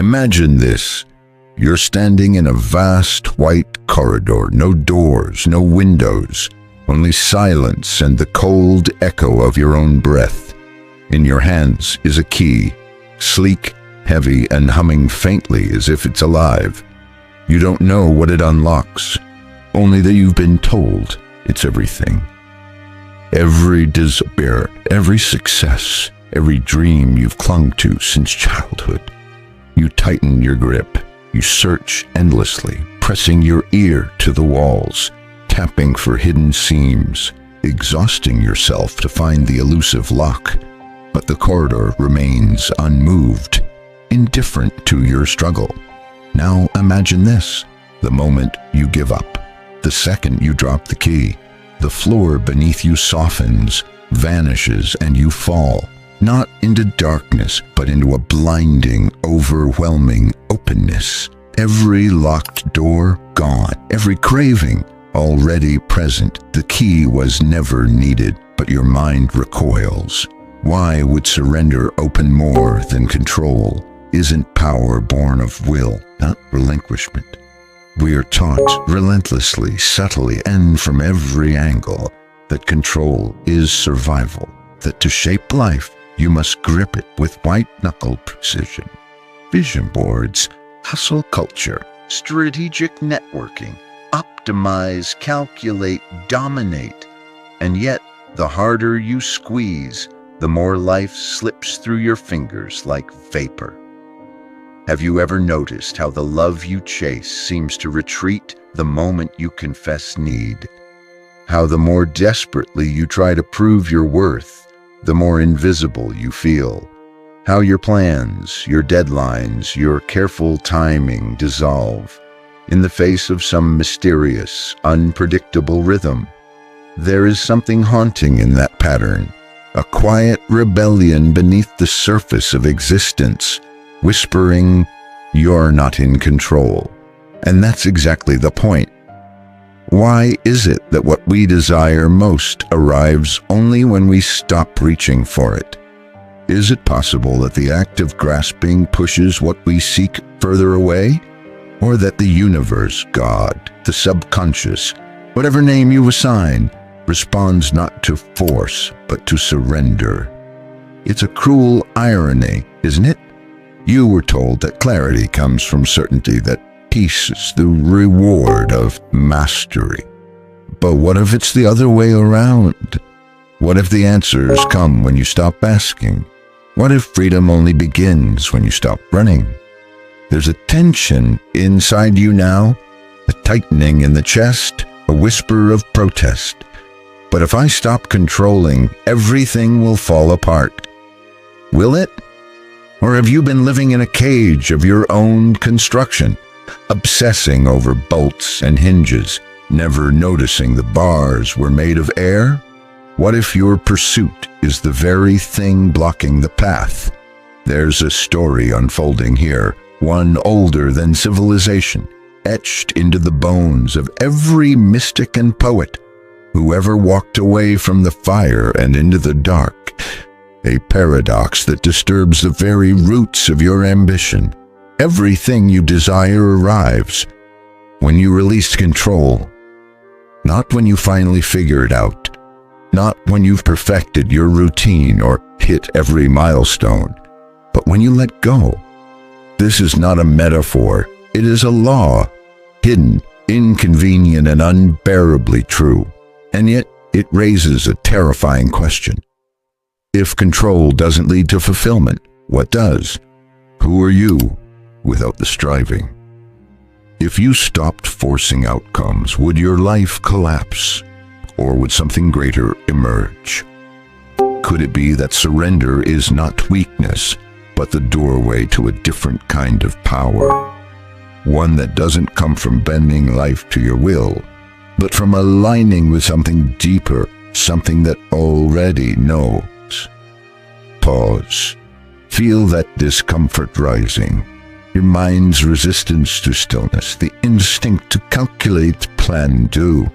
Imagine this. You're standing in a vast white corridor, no doors, no windows, only silence and the cold echo of your own breath. In your hands is a key, sleek, heavy, and humming faintly as if it's alive. You don't know what it unlocks, only that you've been told it's everything. Every despair, every success, every dream you've clung to since childhood. You tighten your grip. You search endlessly, pressing your ear to the walls, tapping for hidden seams, exhausting yourself to find the elusive lock. But the corridor remains unmoved, indifferent to your struggle. Now imagine this: the moment you give up, the second you drop the key, the floor beneath you softens, vanishes, and you fall, not into darkness, but into a blinding, overwhelming openness. Every locked door gone, every craving already present. The key was never needed, but your mind recoils. Why would surrender open more than control? Isn't power born of will, not relinquishment? We are taught relentlessly, subtly, and from every angle that control is survival, that to shape life, you must grip it with white-knuckle precision. Vision boards, hustle culture, strategic networking, optimize, calculate, dominate. And yet, the harder you squeeze, the more life slips through your fingers like vapor. Have you ever noticed how the love you chase seems to retreat the moment you confess need? How the more desperately you try to prove your worth, the more invisible you feel. How your plans, your deadlines, your careful timing dissolve in the face of some mysterious, unpredictable rhythm. There is something haunting in that pattern, a quiet rebellion beneath the surface of existence, whispering, "You're not in control." And that's exactly the point. Why is it that what we desire most arrives only when we stop reaching for it? Is it possible that the act of grasping pushes what we seek further away? Or that the universe, God, the subconscious, whatever name you assign, responds not to force, but to surrender? It's a cruel irony, isn't it? You were told that clarity comes from certainty, that peace is the reward of mastery. But what if it's the other way around? What if the answers come when you stop asking? What if freedom only begins when you stop running? There's a tension inside you now, a tightening in the chest, a whisper of protest. But if I stop controlling, everything will fall apart. Will it? Or have you been living in a cage of your own construction, obsessing over bolts and hinges, never noticing the bars were made of air? What if your pursuit is the very thing blocking the path? There's a story unfolding here, one older than civilization, etched into the bones of every mystic and poet who ever walked away from the fire and into the dark, a paradox that disturbs the very roots of your ambition. Everything you desire arrives when you release control, not when you finally figure it out, not when you've perfected your routine or hit every milestone, but when you let go. This is not a metaphor, it is a law, hidden, inconvenient, and unbearably true. And yet it raises a terrifying question. If control doesn't lead to fulfillment, what does? Who are you without the striving? If you stopped forcing outcomes, would your life collapse? Or would something greater emerge? Could it be that surrender is not weakness, but the doorway to a different kind of power? One that doesn't come from bending life to your will, but from aligning with something deeper, something that already knows. Pause. Feel that discomfort rising. Your mind's resistance to stillness, the instinct to calculate, plan, do.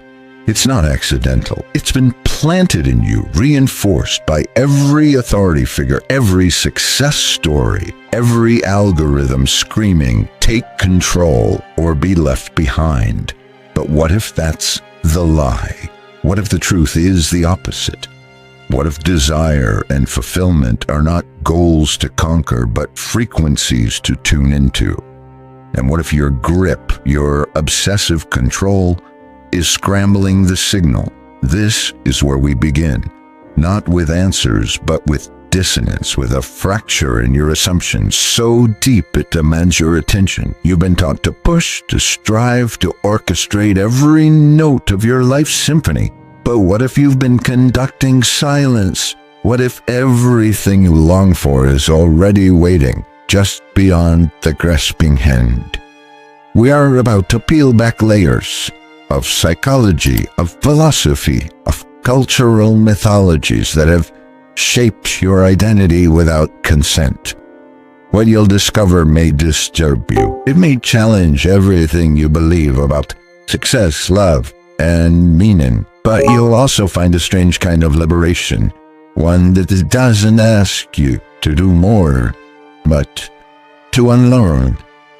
It's not accidental. It's been planted in you, reinforced by every authority figure, every success story, every algorithm screaming, take control or be left behind. But what if that's the lie? What if the truth is the opposite? What if desire and fulfillment are not goals to conquer, but frequencies to tune into? And what if your grip, your obsessive control, is scrambling the signal? This is where we begin, not with answers, but with dissonance, with a fracture in your assumptions so deep it demands your attention. You've been taught to push, to strive, to orchestrate every note of your life's symphony. But what if you've been conducting silence? What if everything you long for is already waiting just beyond the grasping hand? We are about to peel back layers of psychology, of philosophy, of cultural mythologies that have shaped your identity without consent. What you'll discover may disturb you. It may challenge everything you believe about success, love, and meaning. But you'll also find a strange kind of liberation, one that doesn't ask you to do more, but to unlearn.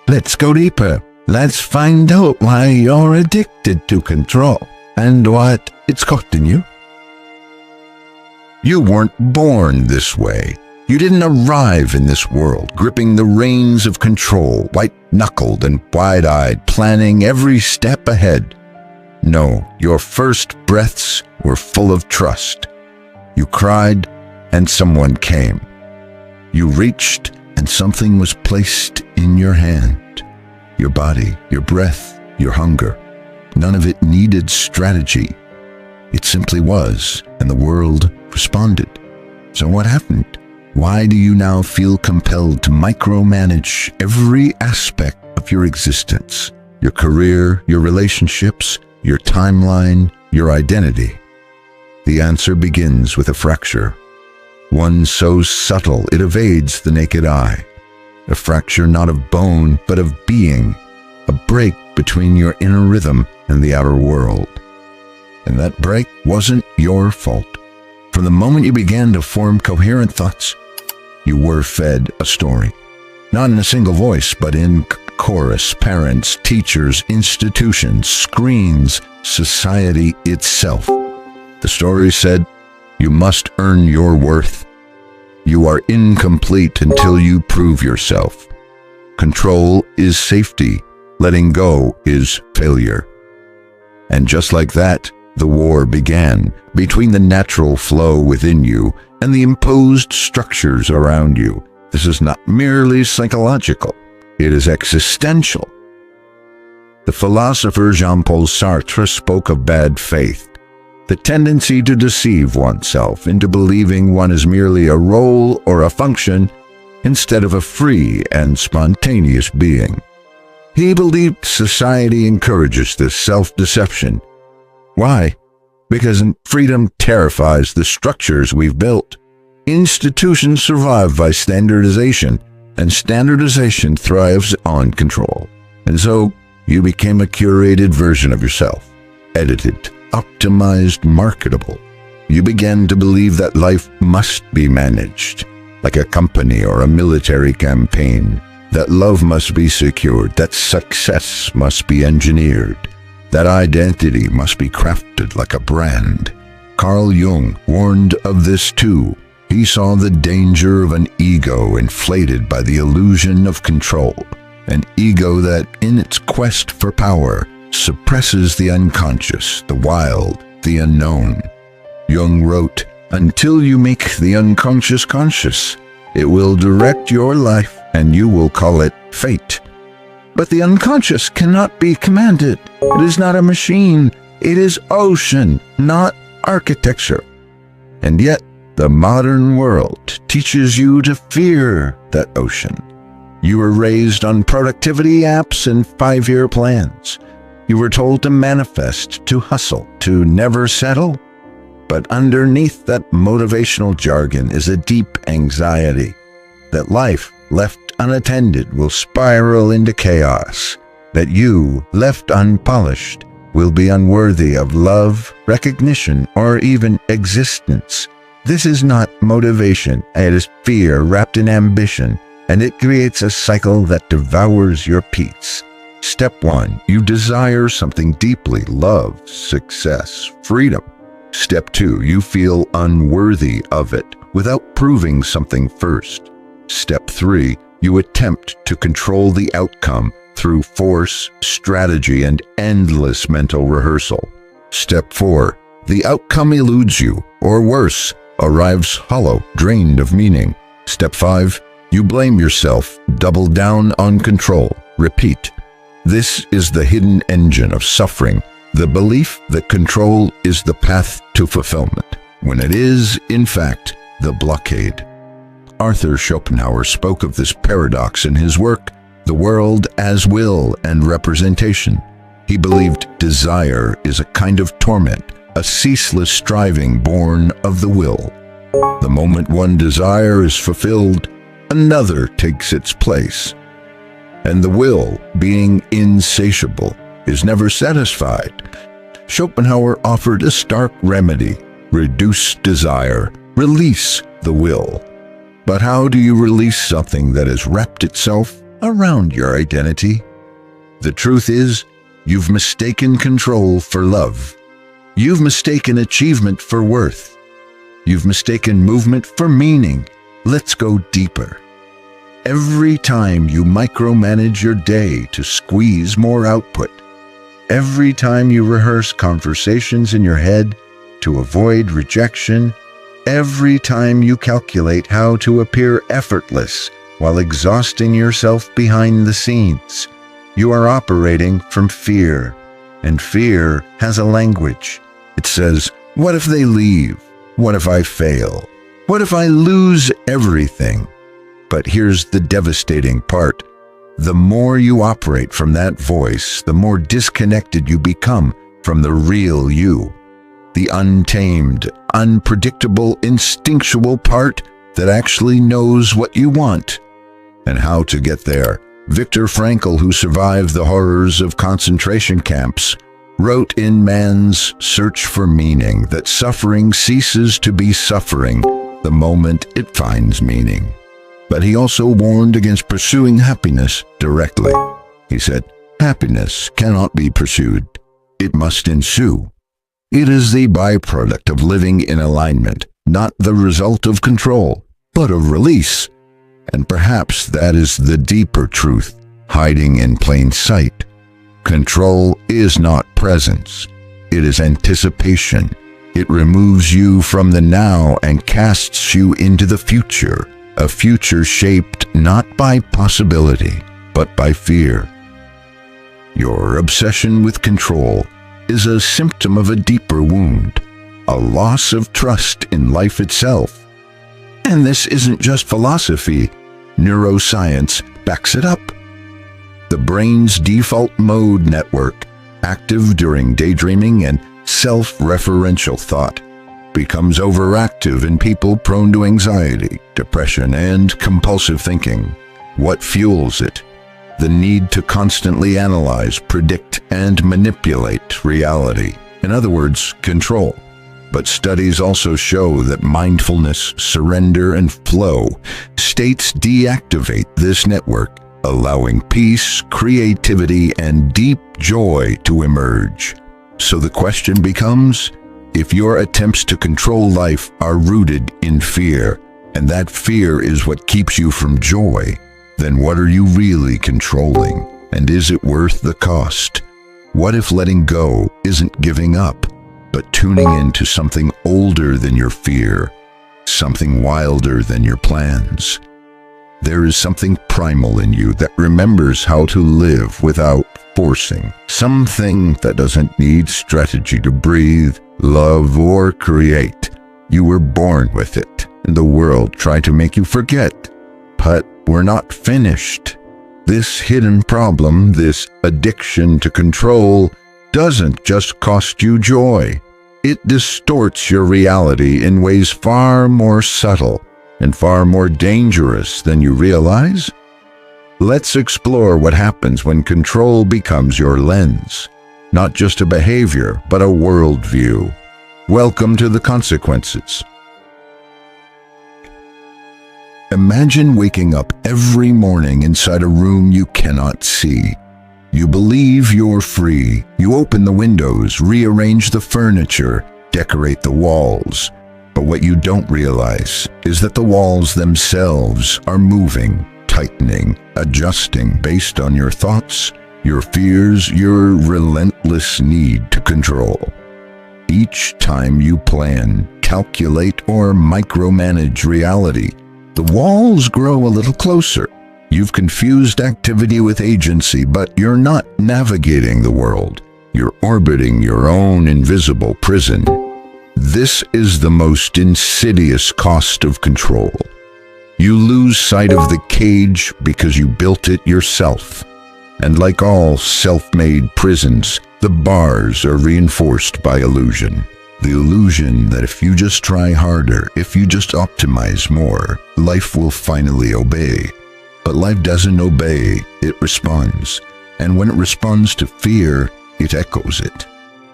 Let's go deeper. Let's find out why you're addicted to control and what it's costing you. You weren't born this way. You didn't arrive in this world gripping the reins of control, white-knuckled and wide-eyed, planning every step ahead. No, your first breaths were full of trust. You cried, and someone came. You reached, and something was placed in your hand. Your body, your breath, your hunger. None of it needed strategy. It simply was, and the world responded. So what happened? Why do you now feel compelled to micromanage every aspect of your existence? Your career, your relationships, your timeline, your identity? The answer begins with a fracture. One so subtle it evades the naked eye. A fracture not of bone, but of being. A break between your inner rhythm and the outer world. And that break wasn't your fault. From the moment you began to form coherent thoughts, you were fed a story. Not in a single voice, but in chorus, parents, teachers, institutions, screens, society itself. The story said, you must earn your worth. You are incomplete until you prove yourself. Control is safety. Letting go is failure. And just like that, the war began between the natural flow within you and the imposed structures around you. This is not merely psychological. It is existential. The philosopher Jean-Paul Sartre spoke of bad faith, the tendency to deceive oneself into believing one is merely a role or a function instead of a free and spontaneous being. He believed society encourages this self-deception. Why? Because freedom terrifies the structures we've built. Institutions survive by standardization, and standardization thrives on control. And so, you became a curated version of yourself, edited, optimized, marketable. You began to believe that life must be managed, like a company or a military campaign, that love must be secured, that success must be engineered, that identity must be crafted like a brand. Carl Jung warned of this too. He saw the danger of an ego inflated by the illusion of control, an ego that, in its quest for power, suppresses the unconscious, the wild, the unknown. Jung wrote, "Until you make the unconscious conscious, it will direct your life and you will call it fate. But the unconscious cannot be commanded. It is not a machine. It is ocean, not architecture." And yet, the modern world teaches you to fear that ocean. You were raised on productivity apps and 5-year plans. You were told to manifest, to hustle, to never settle. But underneath that motivational jargon is a deep anxiety that life left unattended will spiral into chaos, that you, left unpolished, will be unworthy of love, recognition, or even existence. This is not motivation, it is fear wrapped in ambition, and it creates a cycle that devours your peace. Step 1. You desire something deeply: love, success, freedom. Step 2. You feel unworthy of it without proving something first. Step 3. You attempt to control the outcome through force, strategy, and endless mental rehearsal. Step 4. The outcome eludes you, or worse, arrives hollow, drained of meaning. Step 5. You blame yourself, double down on control. Repeat. This is the hidden engine of suffering, the belief that control is the path to fulfillment, when it is, in fact, the blockade. Arthur Schopenhauer spoke of this paradox in his work, The World as Will and Representation. He believed desire is a kind of torment, a ceaseless striving born of the will. The moment one desire is fulfilled, another takes its place. And the will, being insatiable, is never satisfied. Schopenhauer offered a stark remedy: reduce desire, release the will. But how do you release something that has wrapped itself around your identity? The truth is, you've mistaken control for love. You've mistaken achievement for worth. You've mistaken movement for meaning. Let's go deeper. Every time you micromanage your day to squeeze more output, every time you rehearse conversations in your head to avoid rejection, every time you calculate how to appear effortless while exhausting yourself behind the scenes, you are operating from fear. And fear has a language. It says, what if they leave? What if I fail? What if I lose everything? But here's the devastating part. The more you operate from that voice, the more disconnected you become from the real you. The untamed, unpredictable, instinctual part that actually knows what you want and how to get there. Viktor Frankl, who survived the horrors of concentration camps, wrote in Man's Search for Meaning that suffering ceases to be suffering the moment it finds meaning. But he also warned against pursuing happiness directly. He said, happiness cannot be pursued. It must ensue. It is the byproduct of living in alignment, not the result of control, but of release. And perhaps that is the deeper truth, hiding in plain sight. Control is not presence. It is anticipation. It removes you from the now and casts you into the future. A future shaped not by possibility, but by fear. Your obsession with control is a symptom of a deeper wound, a loss of trust in life itself. And this isn't just philosophy. Neuroscience backs it up. The brain's default mode network, active during daydreaming and self-referential thought, becomes overactive in people prone to anxiety, depression, and compulsive thinking. What fuels it? The need to constantly analyze, predict, and manipulate reality. In other words, control. But studies also show that mindfulness, surrender, and flow states deactivate this network, allowing peace, creativity, and deep joy to emerge. So the question becomes, if your attempts to control life are rooted in fear, and that fear is what keeps you from joy, then what are you really controlling? And is it worth the cost? What if letting go isn't giving up, but tuning into something older than your fear, something wilder than your plans? There is something primal in you that remembers how to live without forcing, something that doesn't need strategy to breathe, love, or create. You were born with it, and the world tried to make you forget. But we're not finished. This hidden problem, this addiction to control, doesn't just cost you joy. It distorts your reality in ways far more subtle and far more dangerous than you realize. Let's explore what happens when control becomes your lens. not just a behavior, but a worldview. Welcome to the consequences. Imagine waking up every morning inside a room you cannot see. You believe you're free. You open the windows, rearrange the furniture, decorate the walls. But what you don't realize is that the walls themselves are moving, tightening, adjusting based on your thoughts, your fears, your relentless need to control. Each time you plan, calculate, or micromanage reality, the walls grow a little closer. You've confused activity with agency, but you're not navigating the world. You're orbiting your own invisible prison. This is the most insidious cost of control. You lose sight of the cage because you built it yourself. And like all self-made prisons, the bars are reinforced by illusion. The illusion that if you just try harder, if you just optimize more, life will finally obey. But life doesn't obey, it responds. And when it responds to fear, it echoes it.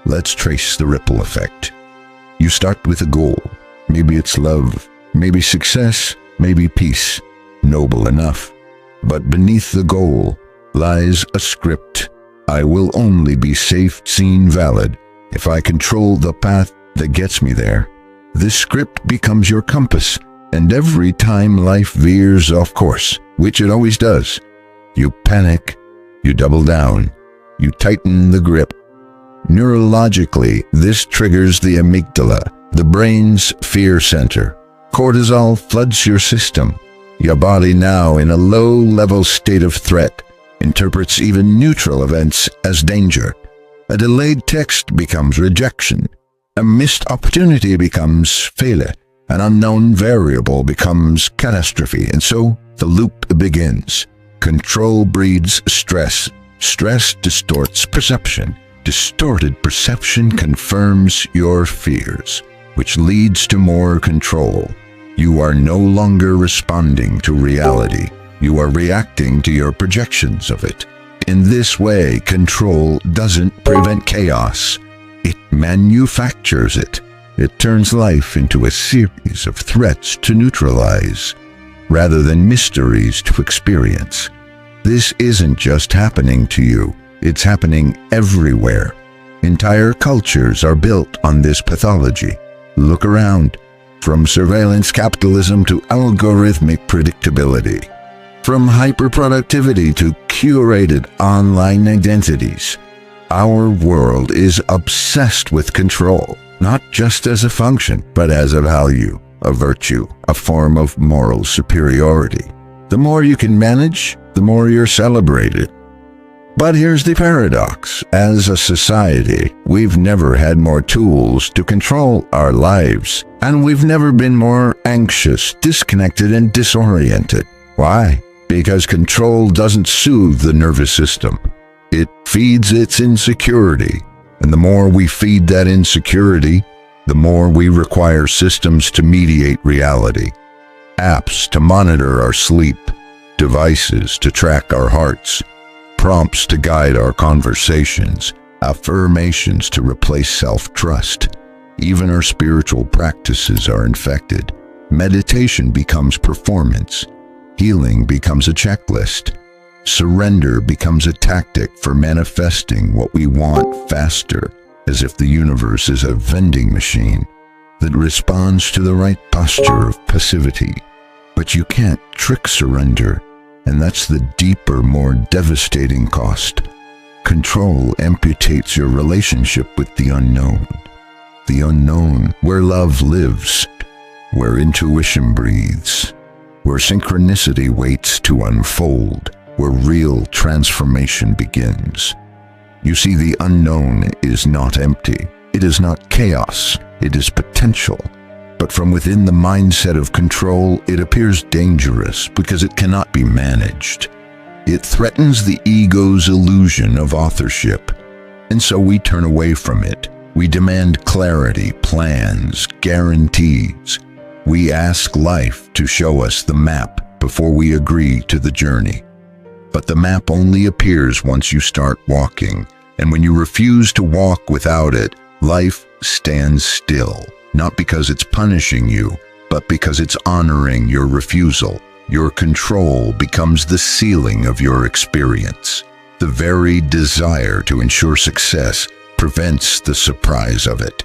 Let's trace the ripple effect. You start with a goal. Maybe it's love, maybe success, maybe peace. Noble enough. But beneath the goal lies a script. I will only be safe, seen, valid if I control the path that gets me there. This script becomes your compass, and every time life veers off course, which it always does, you panic, you double down, you tighten the grip. Neurologically, this triggers the amygdala, the brain's fear center. Cortisol floods your system. Your body, now in a low-level state of threat, interprets even neutral events as danger. A delayed text becomes rejection. A missed opportunity becomes failure. An unknown variable becomes catastrophe, and so the loop begins. Control breeds stress. Stress distorts perception. Distorted perception confirms your fears, which leads to more control. You are no longer responding to reality. You are reacting to your projections of it. In this way, control doesn't prevent chaos. It manufactures it. It turns life into a series of threats to neutralize, rather than mysteries to experience. This isn't just happening to you, it's happening everywhere. Entire cultures are built on this pathology. Look around, from surveillance capitalism to algorithmic predictability, from hyperproductivity to curated online identities. Our world is obsessed with control. Not just as a function, but as a value, a virtue, a form of moral superiority. The more you can manage, the more you're celebrated. But here's the paradox. As a society, we've never had more tools to control our lives, and we've never been more anxious, disconnected, and disoriented. Why? Because control doesn't soothe the nervous system. It feeds its insecurity. And the more we feed that insecurity, the more we require systems to mediate reality. Apps to monitor our sleep, devices to track our hearts, prompts to guide our conversations, affirmations to replace self-trust. Even our spiritual practices are infected. Meditation becomes performance. Healing becomes a checklist. Surrender becomes a tactic for manifesting what we want faster, as if the universe is a vending machine that responds to the right posture of passivity. But you can't trick surrender, and that's the deeper, more devastating cost. Control amputates your relationship with the unknown. The unknown, where love lives, where intuition breathes, where synchronicity waits to unfold, where real transformation begins. You see, the unknown is not empty. It is not chaos. It is potential. But from within the mindset of control, it appears dangerous because it cannot be managed. It threatens the ego's illusion of authorship. And so we turn away from it. We demand clarity, plans, guarantees. We ask life to show us the map before we agree to the journey. But the map only appears once you start walking. And when you refuse to walk without it, life stands still, not because it's punishing you, but because it's honoring your refusal. Your control becomes the ceiling of your experience. The very desire to ensure success prevents the surprise of it.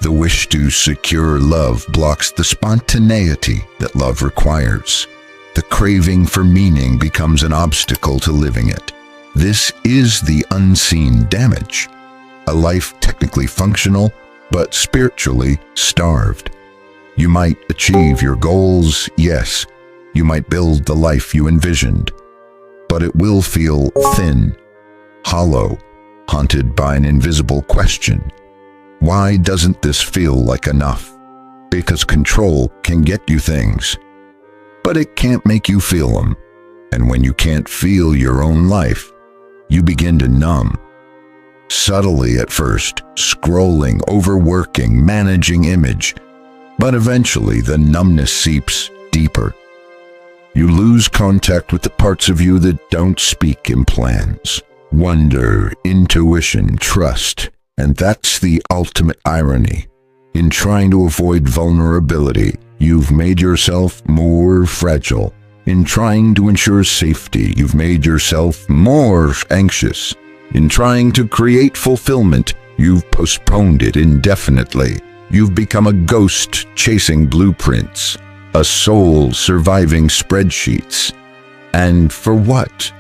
The wish to secure love blocks the spontaneity that love requires. The craving for meaning becomes an obstacle to living it. This is the unseen damage. A life technically functional, but spiritually starved. You might achieve your goals, yes. You might build the life you envisioned. But it will feel thin, hollow, haunted by an invisible question. Why doesn't this feel like enough? Because control can get you things, but it can't make you feel them. And when you can't feel your own life, you begin to numb. Subtly at first, scrolling, overworking, managing image, but eventually the numbness seeps deeper. You lose contact with the parts of you that don't speak in plans. Wonder, intuition, trust, and that's the ultimate irony. In trying to avoid vulnerability, you've made yourself more fragile. In trying to ensure safety, you've made yourself more anxious. In trying to create fulfillment, you've postponed it indefinitely. You've become a ghost chasing blueprints, a soul surviving spreadsheets. And for what?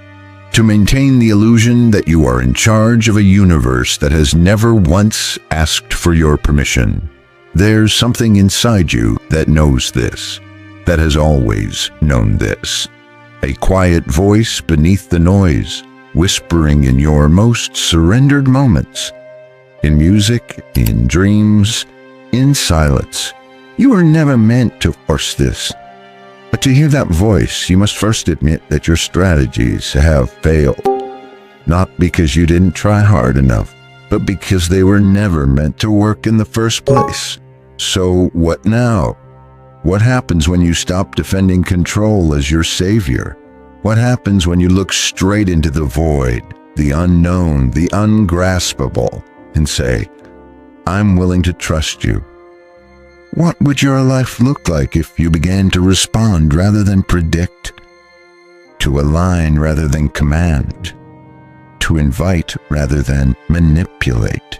To maintain the illusion that you are in charge of a universe that has never once asked for your permission. There's something inside you that knows this, that has always known this. A quiet voice beneath the noise, whispering in your most surrendered moments. In music, in dreams, in silence. You were never meant to force this. But to hear that voice, you must first admit that your strategies have failed. Not because you didn't try hard enough, but because they were never meant to work in the first place. So what now? What happens when you stop defending control as your savior? What happens when you look straight into the void, the unknown, the ungraspable, and say, I'm willing to trust you? What would your life look like if you began to respond rather than predict, to align rather than command, to invite rather than manipulate?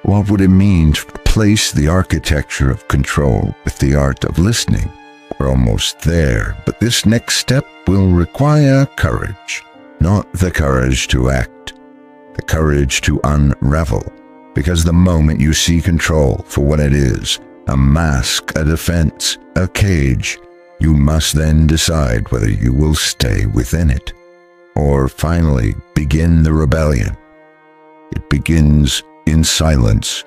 What would it mean to replace the architecture of control with the art of listening? We're almost there, but this next step will require courage. Not the courage to act, the courage to unravel. Because the moment you see control for what it is, a mask, a defense, a cage, you must then decide whether you will stay within it, or finally begin the rebellion. It begins in silence.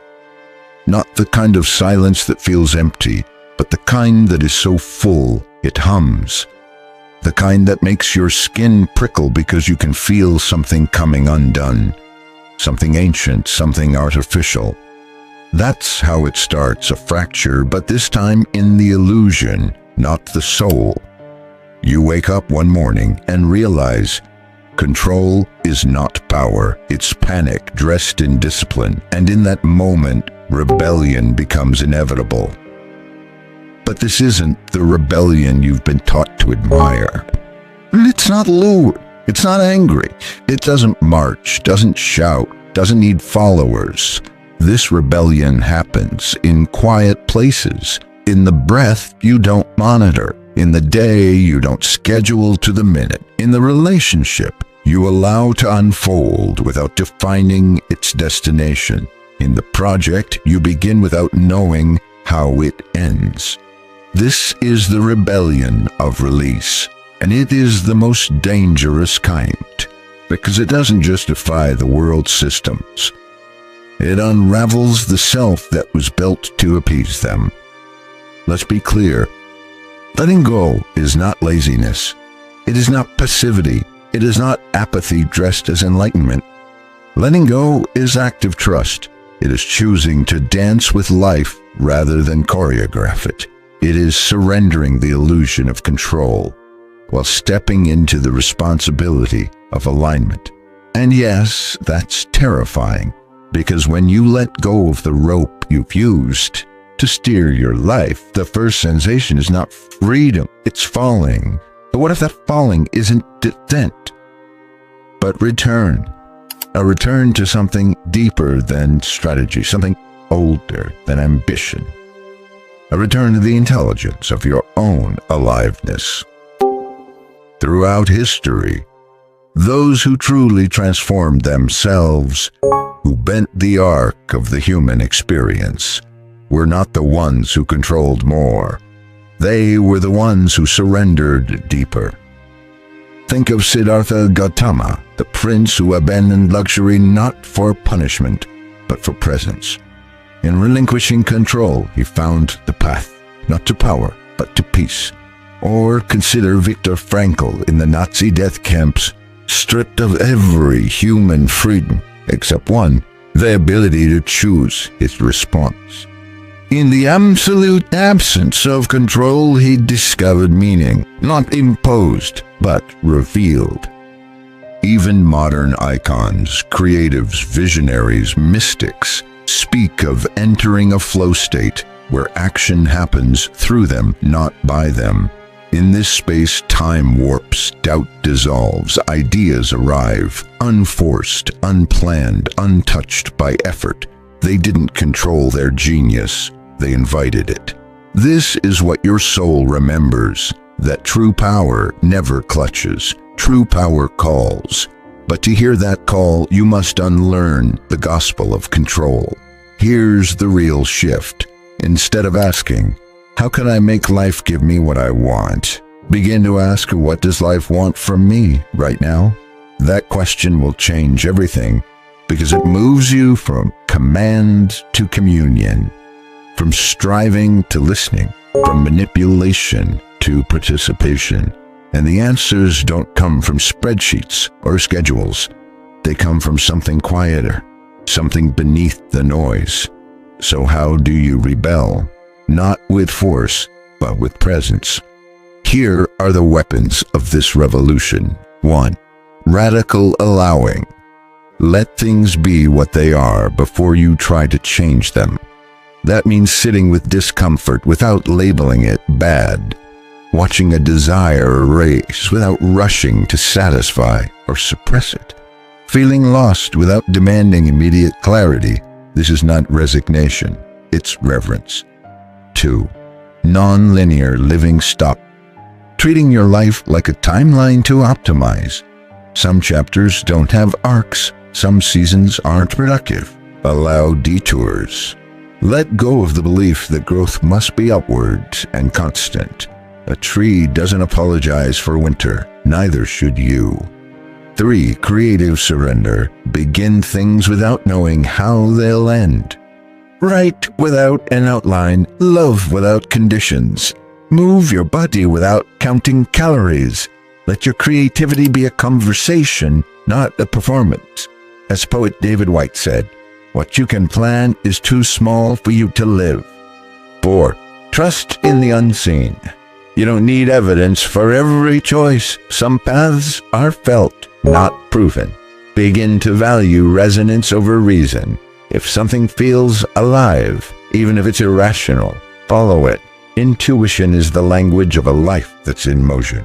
Not the kind of silence that feels empty, but the kind that is so full it hums. The kind that makes your skin prickle because you can feel something coming undone. Something ancient, something artificial. That's how it starts, a fracture, but this time in the illusion, not the soul. You wake up one morning and realize control is not power, it's panic dressed in discipline, and in that moment, rebellion becomes inevitable. But this isn't the rebellion you've been taught to admire. It's not lewd. It's not angry. It doesn't march, doesn't shout, doesn't need followers. This rebellion happens in quiet places, in the breath you don't monitor, in the day you don't schedule to the minute, in the relationship you allow to unfold without defining its destination, in the project you begin without knowing how it ends. This is the rebellion of release. And it is the most dangerous kind, because it doesn't just defy the world's systems. It unravels the self that was built to appease them. Let's be clear. Letting go is not laziness. It is not passivity. It is not apathy dressed as enlightenment. Letting go is active trust. It is choosing to dance with life rather than choreograph it. It is surrendering the illusion of control, while stepping into the responsibility of alignment. And yes, that's terrifying, because when you let go of the rope you've used to steer your life, the first sensation is not freedom, it's falling. But what if that falling isn't descent, but return? A return to something deeper than strategy, something older than ambition. A return to the intelligence of your own aliveness. Throughout history, those who truly transformed themselves, who bent the arc of the human experience, were not the ones who controlled more. They were the ones who surrendered deeper. Think of Siddhartha Gautama, the prince who abandoned luxury not for punishment, but for presence. In relinquishing control, he found the path, not to power, but to peace. Or consider Viktor Frankl in the Nazi death camps, stripped of every human freedom, except one, the ability to choose his response. In the absolute absence of control, he discovered meaning, not imposed, but revealed. Even modern icons, creatives, visionaries, mystics, speak of entering a flow state where action happens through them, not by them. In this space, time warps, doubt dissolves, ideas arrive, unforced, unplanned, untouched by effort. They didn't control their genius, they invited it. This is what your soul remembers, that true power never clutches, true power calls. But to hear that call, you must unlearn the gospel of control. Here's the real shift. Instead of asking, how can I make life give me what I want? Begin to ask, what does life want from me right now? That question will change everything, because it moves you from command to communion, from striving to listening, from manipulation to participation. And the answers don't come from spreadsheets or schedules. They come from something quieter, something beneath the noise. So how do you rebel? Not with force, but with presence. Here are the weapons of this revolution. 1. Radical allowing. Let things be what they are before you try to change them. That means sitting with discomfort without labeling it bad. Watching a desire race without rushing to satisfy or suppress it. Feeling lost without demanding immediate clarity. This is not resignation, it's reverence. 2. Non-linear living stop. Treating your life like a timeline to optimize. Some chapters don't have arcs, some seasons aren't productive. Allow detours. Let go of the belief that growth must be upward and constant. A tree doesn't apologize for winter, neither should you. 3. Creative surrender. Begin things without knowing how they'll end. Write without an outline, love without conditions. Move your body without counting calories. Let your creativity be a conversation, not a performance. As poet David Whyte said, what you can plan is too small for you to live. 4. Trust in the unseen. You don't need evidence for every choice. Some paths are felt, not proven. Begin to value resonance over reason. If something feels alive, even if it's irrational, follow it. Intuition is the language of a life that's in motion.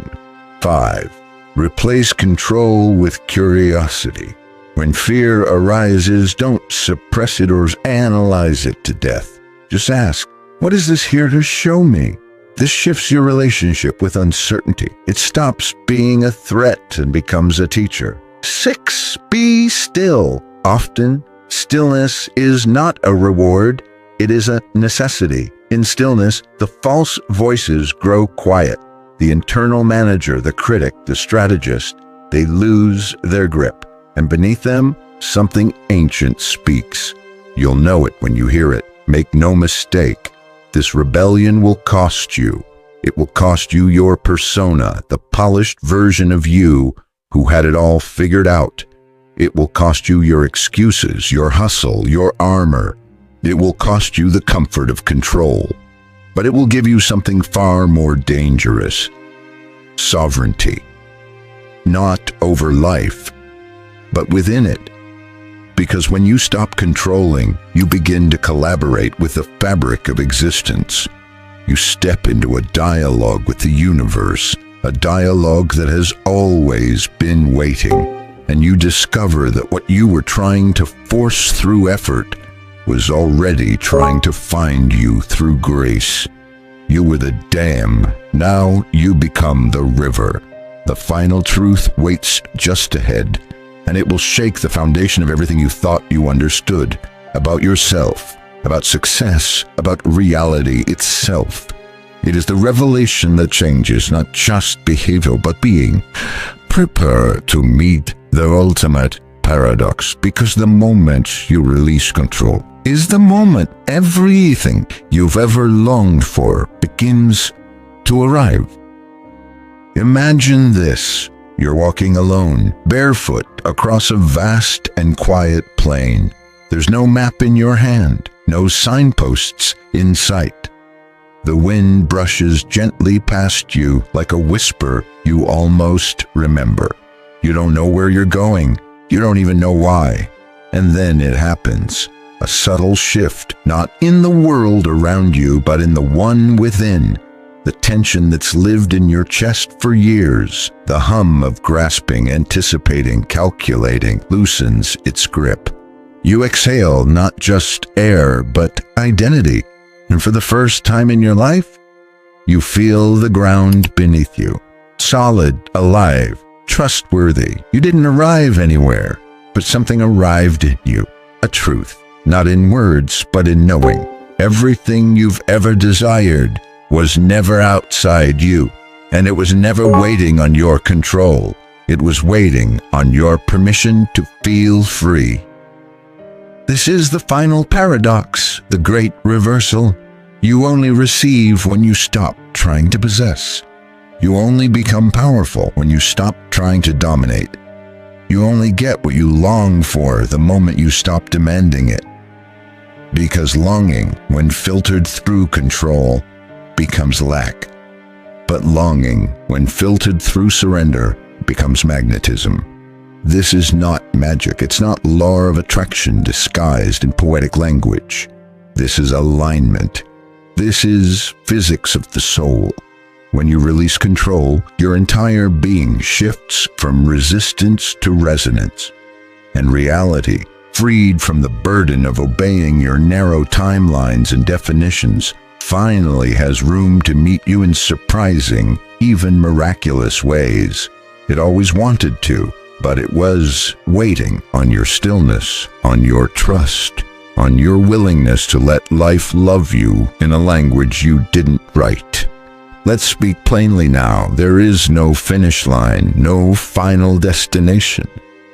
5. Replace control with curiosity. When fear arises, don't suppress it or analyze it to death. Just ask, what is this here to show me? This shifts your relationship with uncertainty. It stops being a threat and becomes a teacher. 6. Be still. Often, stillness is not a reward, it is a necessity. In stillness, the false voices grow quiet. The internal manager, the critic, the strategist, they lose their grip. And beneath them, something ancient speaks. You'll know it when you hear it. Make no mistake. This rebellion will cost you. It will cost you your persona, the polished version of you who had it all figured out. It will cost you your excuses, your hustle, your armor. It will cost you the comfort of control. But it will give you something far more dangerous. Sovereignty. Not over life, but within it. Because when you stop controlling, you begin to collaborate with the fabric of existence. You step into a dialogue with the universe, a dialogue that has always been waiting, and you discover that what you were trying to force through effort was already trying to find you through grace. You were the dam, now you become the river. The final truth waits just ahead, and it will shake the foundation of everything you thought you understood about yourself, about success, about reality itself. It is the revelation that changes not just behavior but being. Prepare to meet the ultimate paradox, because the moment you release control is the moment everything you've ever longed for begins to arrive. Imagine this. You're walking alone, barefoot, across a vast and quiet plain. There's no map in your hand, no signposts in sight. The wind brushes gently past you like a whisper you almost remember. You don't know where you're going. You don't even know why. And then it happens. A subtle shift, not in the world around you, but in the one within. The tension that's lived in your chest for years, the hum of grasping, anticipating, calculating, loosens its grip. You exhale not just air, but identity. And for the first time in your life, you feel the ground beneath you. Solid, alive, trustworthy. You didn't arrive anywhere, but something arrived in you. A truth, not in words, but in knowing. Everything you've ever desired was never outside you, and it was never waiting on your control. It was waiting on your permission to feel free. This is the final paradox, the great reversal. You only receive when you stop trying to possess. You only become powerful when you stop trying to dominate. You only get what you long for the moment you stop demanding it. Because longing, when filtered through control, becomes lack. But longing, when filtered through surrender, becomes magnetism. This is not magic. It's not law of attraction disguised in poetic language. This is alignment. This is physics of the soul. When you release control, your entire being shifts from resistance to resonance. And reality, freed from the burden of obeying your narrow timelines and definitions, finally has room to meet you in surprising, even miraculous ways. It always wanted to, but it was waiting on your stillness, on your trust, on your willingness to let life love you in a language you didn't write. Let's speak plainly now. There is no finish line, no final destination,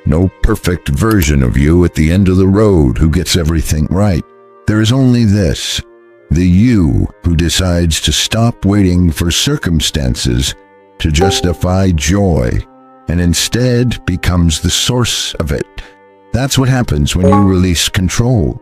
no perfect version of you at the end of the road who gets everything right. There is only this, the you who decides to stop waiting for circumstances to justify joy and instead becomes the source of it. That's what happens when you release control.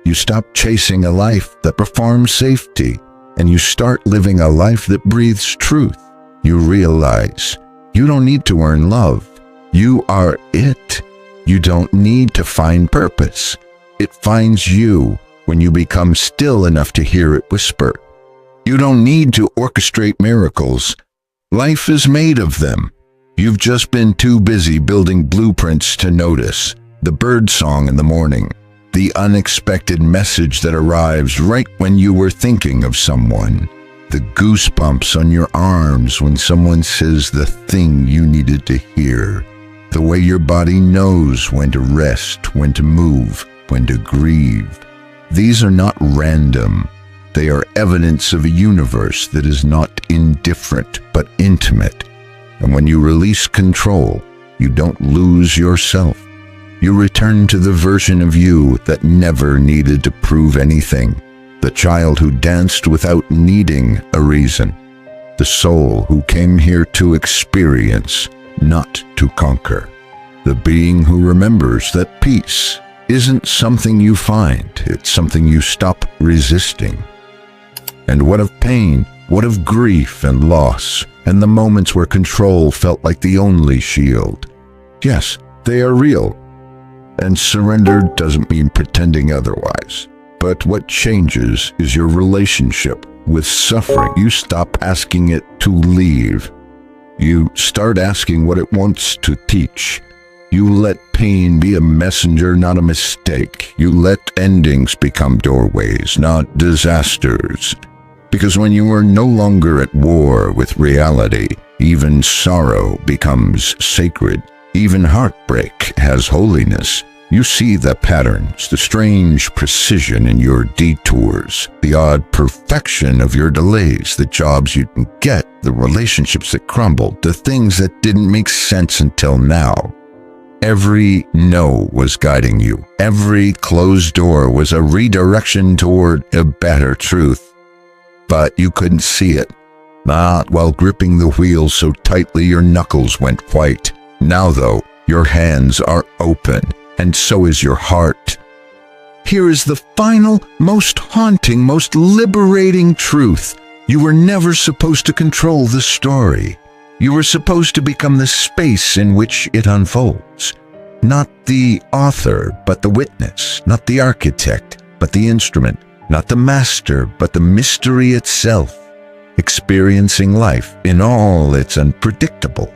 You stop chasing a life that performs safety, and you start living a life that breathes truth. You realize you don't need to earn love. You are it. You don't need to find purpose. It finds you when you become still enough to hear it whisper. You don't need to orchestrate miracles. Life is made of them. You've just been too busy building blueprints to notice the bird song in the morning, the unexpected message that arrives right when you were thinking of someone, the goosebumps on your arms when someone says the thing you needed to hear, the way your body knows when to rest, when to move, when to grieve. These are not random. They are evidence of a universe that is not indifferent but intimate. And when you release control, you don't lose yourself. You return to the version of you that never needed to prove anything, the child who danced without needing a reason, the soul who came here to experience, not to conquer, the being who remembers that peace isn't something you find, it's something you stop resisting. And what of pain, what of grief and loss, and the moments where control felt like the only shield? Yes, They are real. And surrender doesn't mean pretending otherwise. But what changes is your relationship with suffering. You stop asking it to leave. You start asking what it wants to teach. You let pain be a messenger, not a mistake. You let endings become doorways, not disasters. Because when you are no longer at war with reality, even sorrow becomes sacred. Even heartbreak has holiness. You see the patterns, the strange precision in your detours, the odd perfection of your delays, the jobs you didn't get, the relationships that crumbled, the things that didn't make sense until now. Every no was guiding you. Every closed door was a redirection toward a better truth. But you couldn't see it. Not while gripping the wheel so tightly your knuckles went white. Now, though, your hands are open, and so is your heart. Here is the final, most haunting, most liberating truth. You were never supposed to control the story. You were supposed to become the space in which it unfolds. Not the author, but the witness. Not the architect, but the instrument. Not the master, but the mystery itself. Experiencing life in all its unpredictable,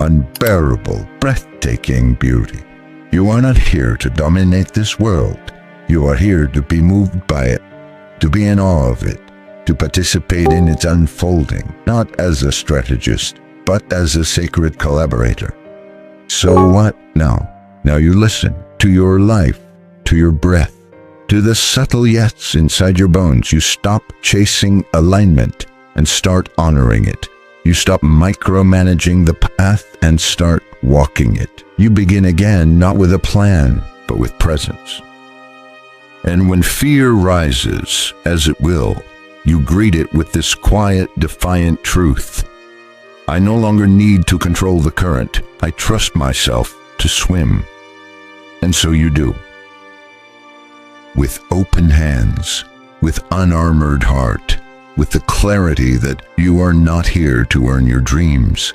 unbearable, breathtaking beauty. You are not here to dominate this world. You are here to be moved by it, to be in awe of it, to participate in its unfolding, not as a strategist, but as a sacred collaborator. So what now? Now you listen to your life, to your breath, to the subtle yets inside your bones. You stop chasing alignment and start honoring it. You stop micromanaging the path and start walking it. You begin again, not with a plan, but with presence. And when fear rises, as it will, you greet it with this quiet, defiant truth. I no longer need to control the current. I trust myself to swim. And so you do. With open hands, with unarmored heart, with the clarity that you are not here to earn your dreams,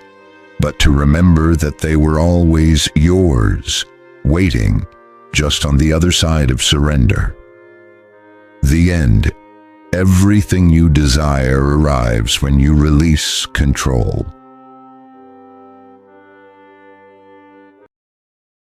but to remember that they were always yours, waiting just on the other side of surrender. The end. Everything you desire arrives when you release control.